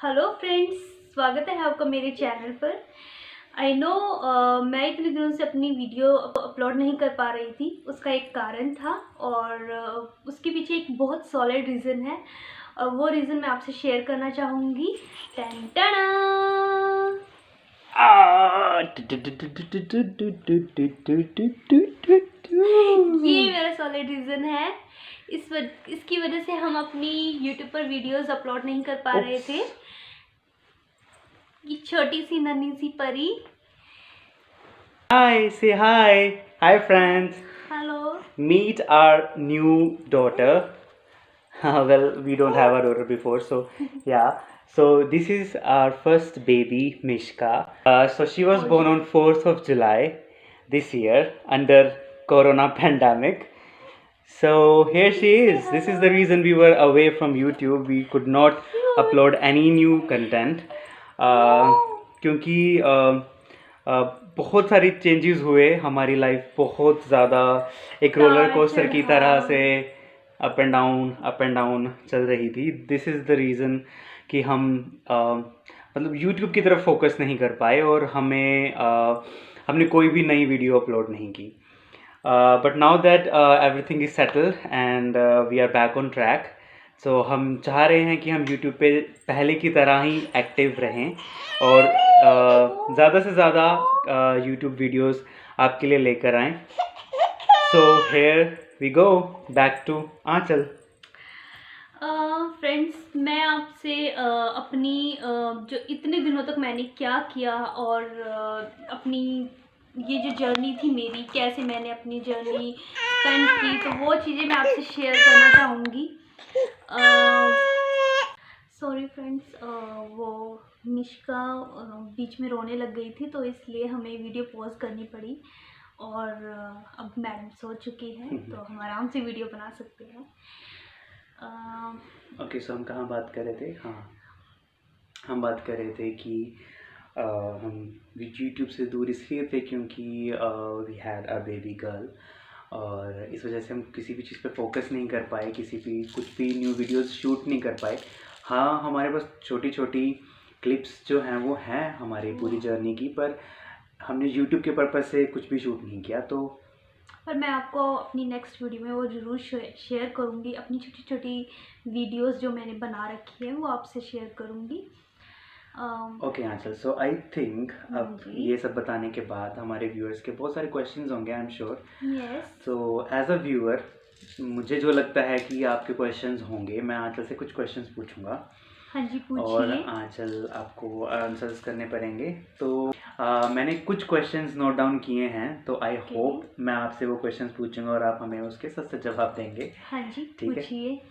Hello friends, स्वागत है आपका मेरे चैनल पर। आई नो मैं इतने दिनों से अपनी वीडियो अपलोड नहीं कर पा रही थी। उसका एक कारण था और उसके पीछे एक बहुत सॉलिड रीज़न है और वो रीज़न मैं आपसे शेयर करना चाहूँगी। टन टना! ये मेरा सॉलिड रीज़न है। इसकी वजह से हम अपनी यूट्यूब पर वीडियोस अपलोड नहीं कर पा रहे थे। ये छोटी सी नन्ही सी परी। Hi, say hi. Hi, friends. Hello. Meet our new daughter. Well, we don't have a daughter before, so yeah. So this is our first baby, Mishka. So she was born on 4th of July this year under Corona pandemic. So here she is. This is the reason we were away from YouTube. We could not upload any new content. क्योंकि बहुत सारी changes हुए, हमारी life बहुत ज़्यादा एक roller coaster की तरह से अप एंड डाउन चल रही थी। दिस इज़ द रीज़न कि हम मतलब यूट्यूब की तरफ फोकस नहीं कर पाए और हमने कोई भी नई वीडियो अपलोड नहीं की। But now that everything is settled and we are back on track. So हम चाह रहे हैं कि हम यूट्यूब पे पहले की तरह ही एक्टिव रहें और ज़्यादा से ज़्यादा यूट्यूब वीडियोस आपके लिए लेकर आएँ। So here we go back to Aanchal. Friends, मैं आपसे अपनी जो इतने दिनों तक मैंने क्या किया और अपनी ये जो जर्नी थी मेरी, कैसे मैंने अपनी जर्नी स्पेंड की, तो वो चीज़ें मैं आपसे शेयर करना चाहूँगी। सॉरी फ्रेंड्स, वो मिश्का बीच में रोने लग गई थी, तो इसलिए हमें वीडियो पॉज करनी पड़ी और अब मैडम सो चुकी है तो हम आराम से वीडियो बना सकते हैं। ओके, सो हम कहाँ बात कर रहे थे? हाँ, हम बात कर रहे थे कि हम यूट्यूब से दूर इसलिए थे क्योंकि we had a baby girl और इस वजह से हम किसी भी चीज़ पे फोकस नहीं कर पाए, कुछ भी न्यू वीडियोस शूट नहीं कर पाए। हाँ, हमारे पास छोटी छोटी क्लिप्स जो हैं वो हैं हमारी पूरी जर्नी की, पर हमने यूट्यूब के पर्पज़ से कुछ भी शूट नहीं किया। तो पर मैं आपको अपनी नेक्स्ट वीडियो में वो ज़रूर शेयर करूँगी। अपनी छोटी छोटी वीडियोस जो मैंने बना रखी है वो आपसे शेयर करूँगी। Okay Aanchal, so I think अब ये सब बताने के बाद हमारे व्यूअर्स के बहुत सारे क्वेश्चंस होंगे, I am sure. Yes. So as a viewer मुझे जो लगता है कि आपके क्वेश्चंस होंगे, मैं आंचल से कुछ क्वेश्चंस पूछूंगा। हाँ जी, पूछिए। और आंचल आपको आंसर्स करने पड़ेंगे। तो मैंने कुछ क्वेश्चंस नोट डाउन किए हैं, तो आई होप मैं आपसे वो क्वेश्चंस पूछूंगा और आप हमें उसके सच जवाब देंगे। हाँ जी, ठीक है? पूछिए।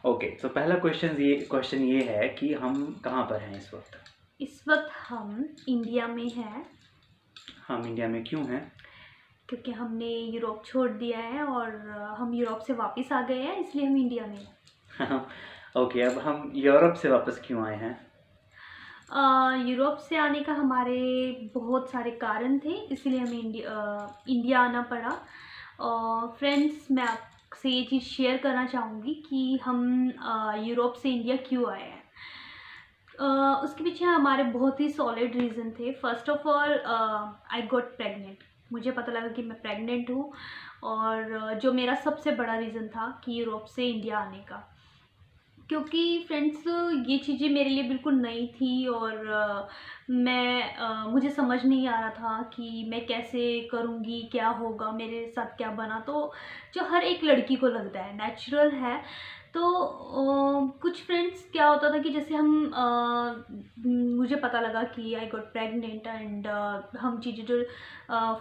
ओके, तो पहला क्वेश्चन ये है कि हम कहाँ पर हैं इस वक्त? इस वक्त हम इंडिया में हैं। हम इंडिया में क्यों हैं? क्योंकि हमने यूरोप छोड़ दिया है और हम यूरोप से वापस आ गए हैं, इसलिए हम इंडिया में हैं। ओके, अब हम यूरोप से वापस क्यों आए हैं? यूरोप से आने का हमारे बहुत सारे कारण थे, इसलिए हमें इंडिया आना पड़ा। फ्रेंड्स, मैं आपसे ये चीज़ शेयर करना चाहूँगी कि हम यूरोप से इंडिया क्यों आए हैं। उसके पीछे हमारे बहुत ही सॉलिड रीज़न थे। First of all, I got pregnant. मुझे पता लगा कि मैं प्रेग्नेंट हूँ और जो मेरा सबसे बड़ा रीज़न था कि यूरोप से इंडिया आने का, क्योंकि फ्रेंड्स ये चीज़ें मेरे लिए बिल्कुल नई थी और मुझे समझ नहीं आ रहा था कि मैं कैसे करूँगी, क्या होगा, मेरे साथ क्या बना। तो जो हर एक लड़की को लगता है, नेचुरल है। तो कुछ फ्रेंड्स क्या होता था कि जैसे मुझे पता लगा कि आई गॉट प्रेग्नेंट एंड हम चीज़ें जो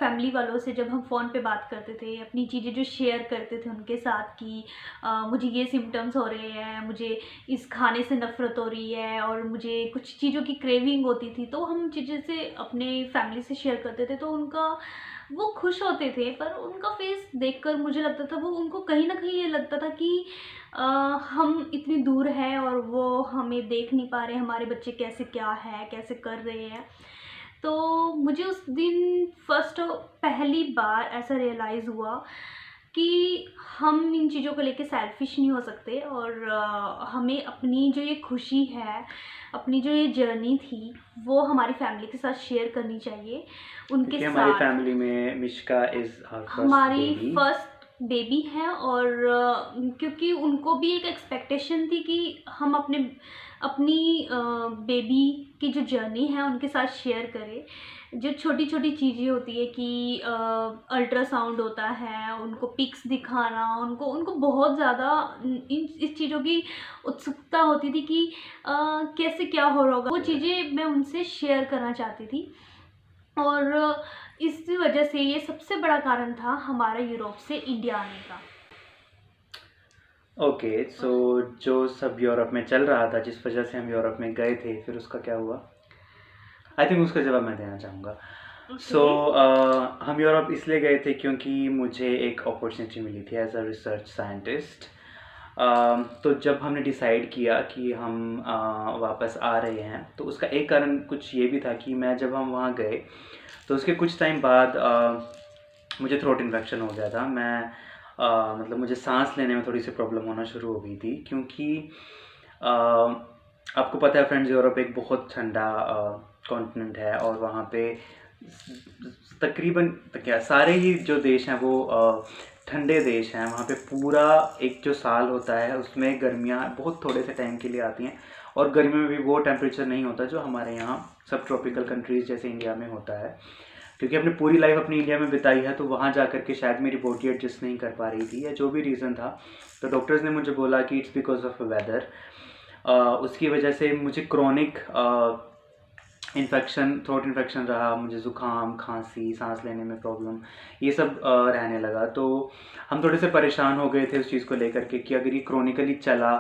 फैमिली वालों से जब हम फ़ोन पे बात करते थे, अपनी चीज़ें जो शेयर करते थे उनके साथ कि मुझे ये सिम्टम्स हो रहे हैं, मुझे इस खाने से नफ़रत हो रही है और मुझे कुछ चीज़ों की क्रेविंग होती थी, तो हम चीज़ें से अपने फैमिली से शेयर करते थे। तो वो खुश होते थे, पर उनका फेस देखकर मुझे लगता था, वो उनको कहीं ना कहीं ये लगता था कि हम इतनी दूर हैं और वो हमें देख नहीं पा रहे, हमारे बच्चे कैसे क्या है, कैसे कर रहे हैं। तो मुझे उस दिन पहली बार ऐसा रियलाइज़ हुआ कि हम इन चीज़ों को लेके सेल्फिश नहीं हो सकते, और हमें अपनी जो ये खुशी है, अपनी जो ये जर्नी थी, वो हमारी फैमिली के साथ शेयर करनी चाहिए, उनके क्योंकि हमारी साथ। फैमिली में मिश्का इज़ आवर फर्स्ट हमारी बेबी। फर्स्ट बेबी है, और क्योंकि उनको भी एक एक्सपेक्टेशन थी कि हम अपनी बेबी की जो जर्नी है उनके साथ शेयर करें। जो छोटी छोटी चीज़ें होती है कि अल्ट्रासाउंड होता है, उनको पिक्स दिखाना, उनको उनको बहुत ज़्यादा इस चीज़ों की उत्सुकता होती थी कि कैसे क्या हो रहा होगा, वो चीज़ें मैं उनसे शेयर करना चाहती थी। और इस वजह से ये सबसे बड़ा कारण था हमारा यूरोप से इंडिया आने का। ओके, सो जो सब यूरोप में चल रहा था, जिस वजह से हम यूरोप में गए थे, फिर उसका क्या हुआ? आई थिंक उसका जवाब मैं देना चाहूँगा। सो हम यूरोप इसलिए गए थे क्योंकि मुझे एक अपॉर्चुनिटी मिली थी एज अ रिसर्च साइंटिस्ट। तो जब हमने डिसाइड किया कि हम वापस आ रहे हैं, तो उसका एक कारण कुछ ये भी था कि मैं जब हम वहाँ गए तो उसके कुछ टाइम बाद मुझे थ्रोट इन्फेक्शन हो गया था। मैं मतलब मुझे सांस लेने में थोड़ी सी प्रॉब्लम होना शुरू हो गई थी, क्योंकि आपको पता है फ्रेंड्स, यूरोप एक बहुत ठंडा कॉन्टिनेंट है, और वहाँ पे तकरीबन क्या सारे ही जो देश हैं वो ठंडे देश हैं। वहाँ पे पूरा एक जो साल होता है उसमें गर्मियाँ बहुत थोड़े से टाइम के लिए आती हैं, और गर्मियों में भी वो टेम्परेचर नहीं होता जो हमारे यहाँ सब ट्रॉपिकल कंट्रीज़ जैसे इंडिया में होता है। क्योंकि अपनी पूरी लाइफ अपनी इंडिया में बिताई है, तो वहाँ जा कर के शायद मेरी बॉडी एडजस्ट नहीं कर पा रही थी, या जो भी रीज़न था, तो डॉक्टर्स ने मुझे बोला कि इट्स बिकॉज ऑफ वेदर। उसकी वजह से मुझे क्रॉनिक इन्फेक्शन, थ्रोट इन्फेक्शन रहा, मुझे ज़ुकाम, खांसी, सांस लेने में प्रॉब्लम, ये सब रहने लगा। तो हम थोड़े से परेशान हो गए थे उस चीज़ को लेकर के कि अगर ये क्रॉनिकली चला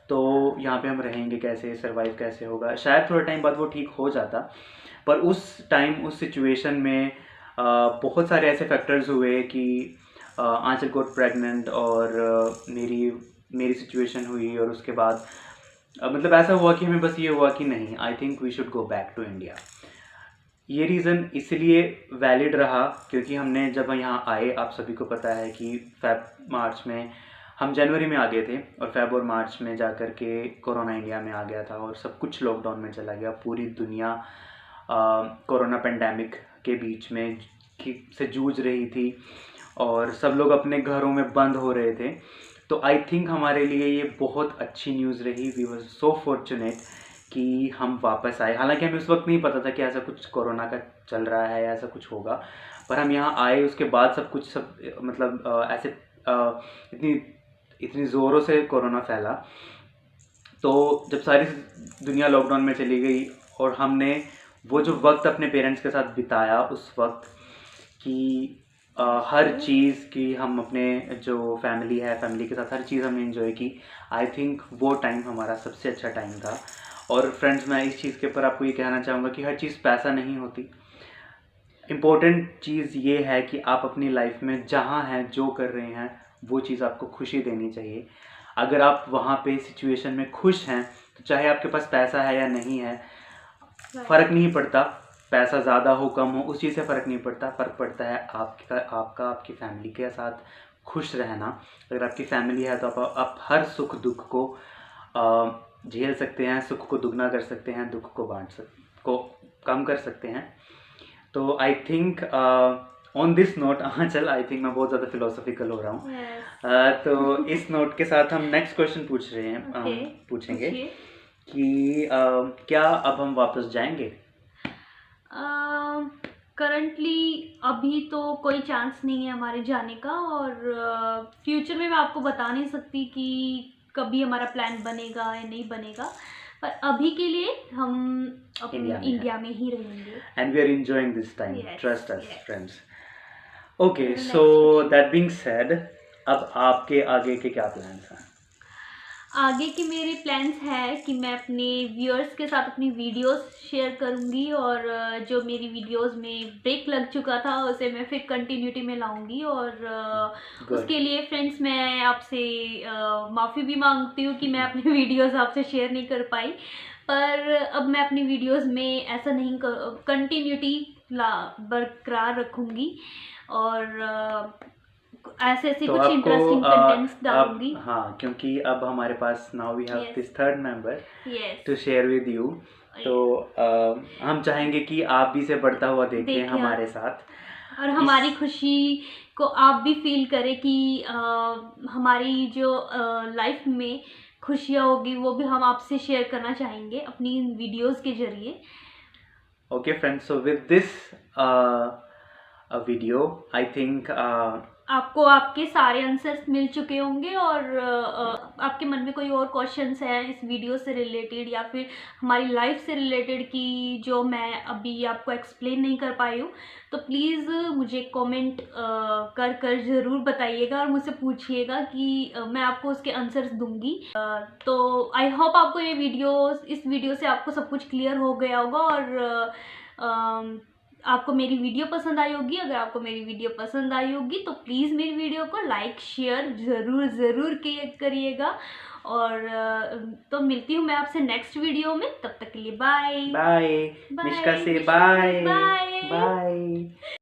तो यहाँ पे हम रहेंगे कैसे, सर्वाइव कैसे होगा। शायद थोड़े टाइम बाद वो ठीक हो जाता, पर उस टाइम उस सिचुएशन में बहुत सारे ऐसे फैक्टर्स हुए कि आंचल गॉट प्रेग्नेंट, और मेरी सिचुएशन हुई, और उसके बाद मतलब ऐसा हुआ कि हमें बस ये हुआ कि नहीं, I think we should go back to India. ये रीज़न इसलिए वैलिड रहा क्योंकि हमने जब यहाँ आए, आप सभी को पता है कि मार्च में, हम जनवरी में आ गए थे, और फेब और मार्च में जा कर के कोरोना इंडिया में आ गया था, और सब कुछ लॉकडाउन में चला गया। पूरी दुनिया कोरोना पेंडेमिक के बीच में से जूझ रही थी, और सब लोग अपने घरों में बंद हो रहे थे। तो आई थिंक हमारे लिए ये बहुत अच्छी न्यूज़ रही। वी वर सो फॉर्चुनेट कि हम वापस आए। हालांकि हमें उस वक्त नहीं पता था कि ऐसा कुछ कोरोना का चल रहा है या ऐसा कुछ होगा, पर हम यहाँ आए उसके बाद सब मतलब ऐसे इतनी ज़ोरों से कोरोना फैला। तो जब सारी दुनिया लॉकडाउन में चली गई, और हमने वो जो वक्त अपने पेरेंट्स के साथ बिताया, उस वक्त की हर चीज़ की, हम अपने जो फैमिली है, फैमिली के साथ हर चीज़ हमने इन्जॉय की। आई थिंक वो टाइम हमारा सबसे अच्छा टाइम था। और फ्रेंड्स, मैं इस चीज़ के ऊपर आपको ये कहना चाहूँगा कि हर चीज़ पैसा नहीं होती। इम्पोर्टेंट चीज़ ये है कि आप अपनी लाइफ में जहाँ हैं, जो कर रहे हैं, वो चीज़ आपको खुशी देनी चाहिए। अगर आप वहाँ पे सिचुएशन में खुश हैं, तो चाहे आपके पास पैसा है या नहीं है, फ़र्क नहीं पड़ता। पैसा ज़्यादा हो कम हो, उस चीज़ से फ़र्क नहीं पड़ता। फ़र्क पड़ता है आपका आपकी फैमिली के साथ खुश रहना। अगर आपकी फैमिली है तो आप हर सुख दुख को झेल सकते हैं, सुख को दुगना कर सकते हैं, दुख को कम कर सकते हैं। तो I think on this note, चल, आई थिंक मैं बहुत ज़्यादा फिलोसॉफिकल हो रहा हूँ। तो इस नोट के साथ हम नेक्स्ट क्वेश्चन पूछ रहे हैं, पूछेंगे कि क्या अब हम वापस जाएंगे? करंटली अभी तो कोई चांस नहीं है हमारे जाने का, और फ्यूचर में मैं आपको बता नहीं सकती कि कभी हमारा प्लान बनेगा या नहीं बनेगा, पर अभी के लिए हम इंडिया में ही रहेंगे। And we are enjoying this time, trust us friends. Okay, Next so that being said, अब आपके आगे के क्या प्लान्स हैं? आगे के मेरे प्लान्स है कि मैं अपने व्यूअर्स के साथ अपनी वीडियोस शेयर करूंगी, और जो मेरी वीडियोस में ब्रेक लग चुका था उसे मैं फिर कंटिन्यूटी में लाऊंगी। और उसके लिए फ्रेंड्स, मैं आपसे माफ़ी भी मांगती हूँ कि मैं अपनी वीडियोस आपसे शेयर नहीं कर पाई, पर अब मैं अपनी वीडियोस में ऐसा नहीं कंटिन्यूटी बरकरार रखूँगी। और ऐसे ऐसे तो कुछ आपको इंटरेस्टिंग कंटेंट्स डालूंगी। हाँ, क्योंकि अब हमारे पास now we have Yes. This third member yes. To share with you. तो हम चाहेंगे कि आप भी इसे बढ़ता हुआ देखें देखिए हमारे साथ। और हमारी इस खुशी को आप भी फील करें कि हमारी जो लाइफ में खुशियाँ होगी वो भी हम आपसे शेयर करना चाहेंगे अपनी इन वीडियोस के जरिए। Okay, friends, so with this a video, I think आपको आपके सारे आंसर्स मिल चुके होंगे और आपके मन में कोई और क्वेश्चंस है इस वीडियो से रिलेटेड या फिर हमारी लाइफ से रिलेटेड कि जो मैं अभी आपको एक्सप्लेन नहीं कर पाई हूँ, तो प्लीज़ मुझे कमेंट कर कर ज़रूर बताइएगा और मुझसे पूछिएगा कि मैं आपको उसके आंसर्स दूंगी। तो आई होप आपको ये इस वीडियो से आपको सब कुछ क्लियर हो गया होगा और आपको मेरी वीडियो पसंद आई होगी। अगर आपको मेरी वीडियो पसंद आई होगी तो प्लीज़ मेरी वीडियो को लाइक शेयर ज़रूर करिएगा और तो मिलती हूँ मैं आपसे नेक्स्ट वीडियो में। तब तक के लिए बाय बाय। बाय मिश्का से मिश्का बाय बाय। बाय।